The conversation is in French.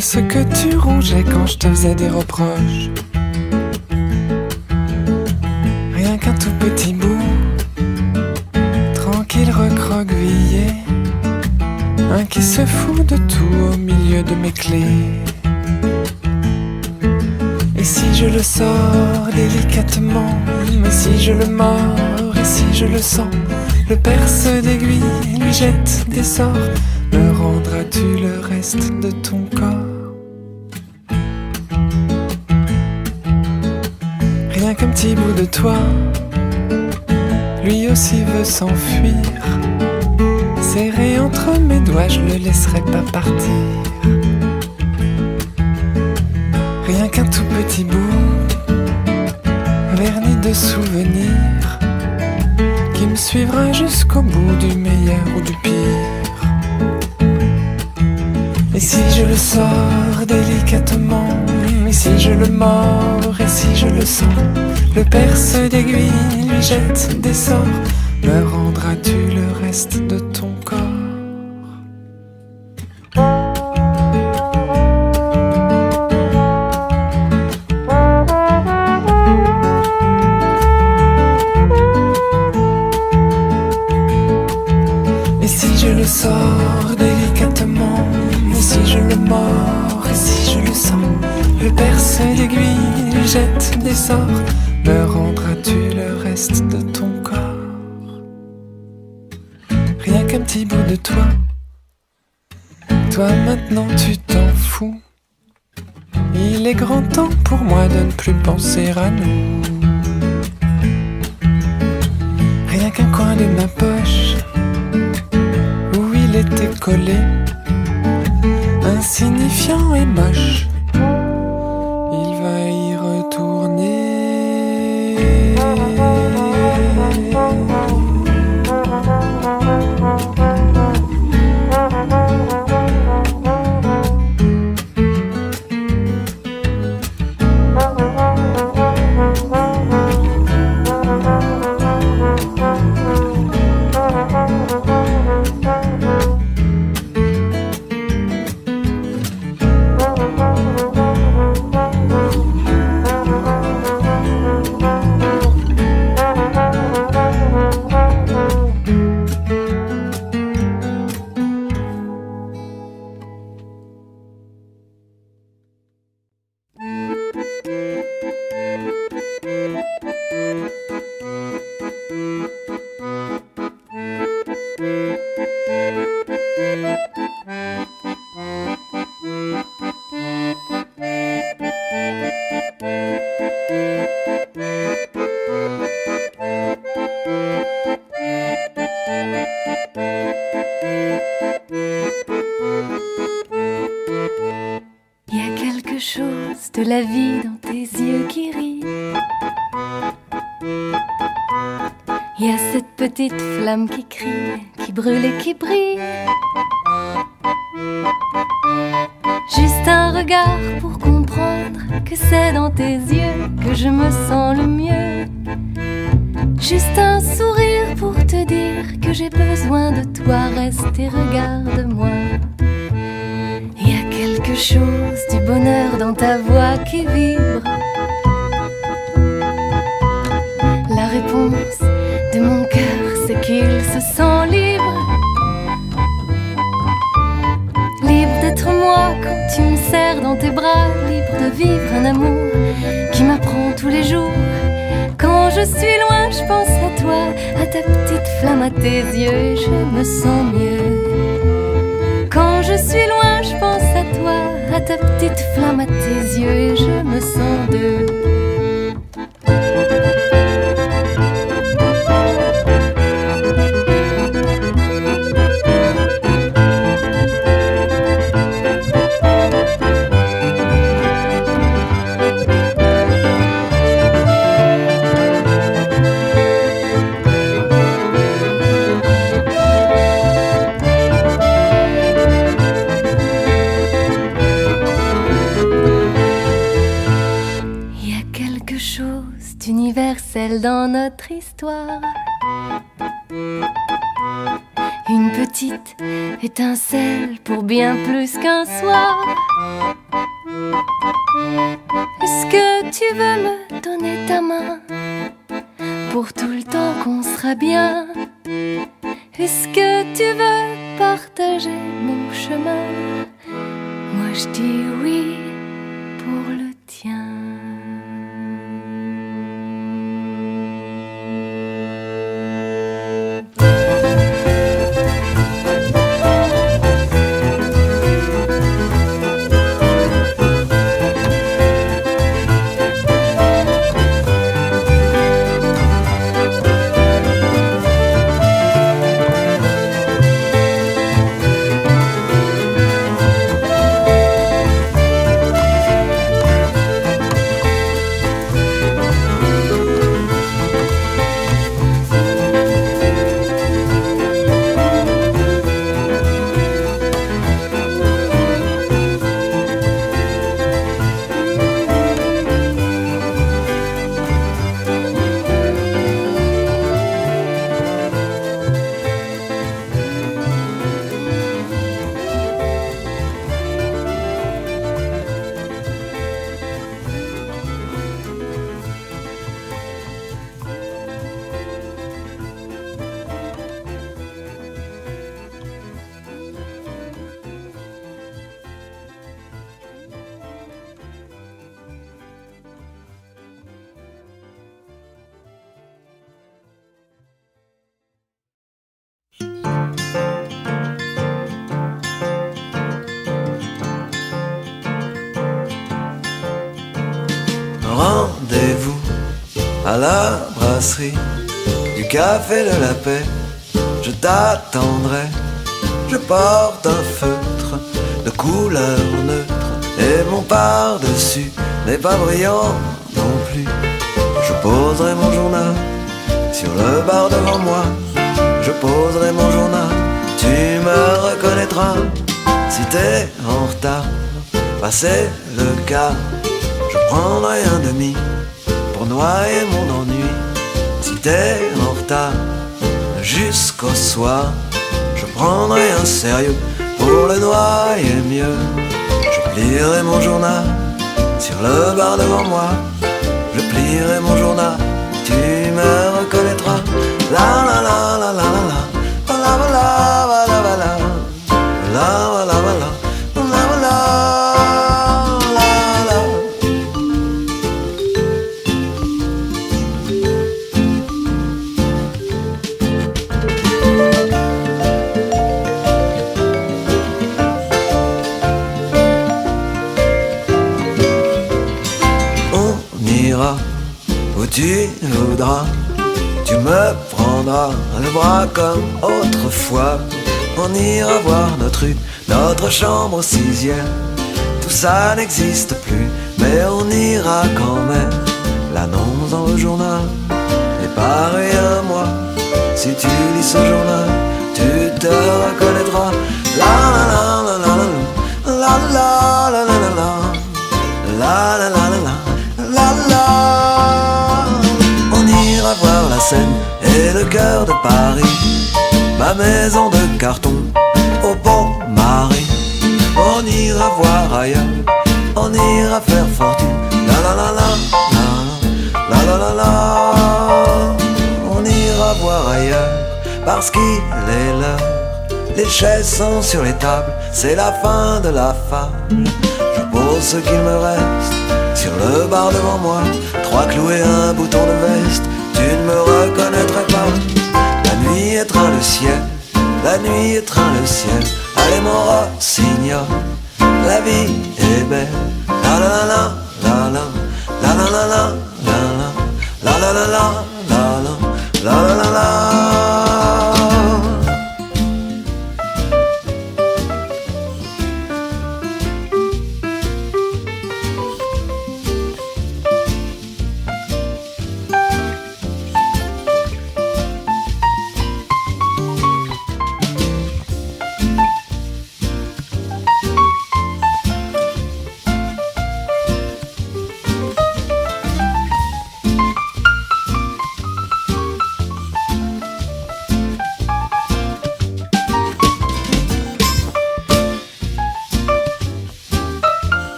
ce que tu rongeais quand je te faisais des reproches. Rien qu'un tout petit bout, tranquille recroquevillé, un qui se fout de tout au milieu de mes clés. Et si je le sors délicatement, mais si je le mords et si je le sens, le perce d'aiguille lui jette des sorts. Me rendras-tu le reste de ton corps? Rien qu'un petit bout de toi, lui aussi veut s'enfuir. Serré entre mes doigts, je le laisserai pas partir. Rien qu'un tout petit bout, verni de souvenirs, qui me suivra jusqu'au bout du meilleur ou du pire. Et si je le sors délicatement, et si je le mords, et si je le sens, le perce d'aiguille lui jette des sorts. Me rendras-tu le reste de ton corps? Et si je le sors délicatement, et si je le mords, et si je le sens, le perce d'aiguille lui jette des sorts. Me rendras-tu le reste de ton corps? Rien qu'un petit bout de toi. Toi maintenant tu t'en fous. Il est grand temps pour moi de ne plus penser à nous. Rien qu'un coin de ma poche où il était collé, insignifiant et moche. Il va y retourner. De la vie dans tes yeux qui rient. Il y a cette petite flamme qui crie, qui brûle et qui brille. Juste un regard pour comprendre que c'est dans tes yeux que je me sens le mieux. Juste un sourire pour te dire que j'ai besoin de toi, reste et regarde-moi. Il y a quelque chose du bonheur dans ta voix qui vibre. La réponse de mon cœur, c'est qu'il se sent libre. Libre d'être moi quand tu me serres dans tes bras. Libre de vivre un amour qui m'apprend tous les jours. Quand je suis loin, je pense à toi, à ta petite flamme, à tes yeux, et je me sens mieux. Quand je suis loin, je pense à toi, à ta petite flamme, à tes yeux, et je me sens deux. Universel dans notre histoire. une petite étincelle pour bien plus qu'un soir. Est-ce que tu veux me donner ta main pour tout le temps qu'on sera bien? Est-ce que tu veux partager mon chemin? Moi je dis oui pour le tien. Rendez-vous à la brasserie du Café de la Paix. Je t'attendrai, je porte un feutre de couleur neutre et mon par-dessus n'est pas brillant non plus. Je poserai mon journal sur le bar devant moi. Je poserai mon journal, tu me reconnaîtras. Si t'es en retard, passer le quart, je prendrai un demi pour noyer mon ennui. Si t'es en retard jusqu'au soir, je prendrai un sérieux pour le noyer mieux. Je plierai mon journal sur le bar devant moi. Je plierai mon journal, tu me reconnaîtras. La la la la la la la la la la la la la la la la la. Où tu voudras, tu me prendras le bras comme autrefois. On ira voir notre rue, notre chambre au 6e. Tout ça n'existe plus, mais on ira quand même. L'annonce dans le journal est pareil à moi. Si tu lis ce journal, tu te reconnaîtras. La la la la la la la la la la la la la la la la. On ira voir la Seine et le cœur de Paris, ma maison de carton au bon mari. On ira voir ailleurs, on ira faire fortune. La la la la la la la la la. On ira voir ailleurs parce qu'il est l'heure. Les chaises sont sur les tables, c'est la fin de la fable. Je pose ce qu'il me reste sur le bar devant moi. 3 clous et un bouton de veste, tu ne me reconnaîtrais pas. La nuit étreint le ciel, la nuit étreint le ciel. Allez mon rossignol, la vie est belle. La la la la la la la la la la la la la la la la la la la la.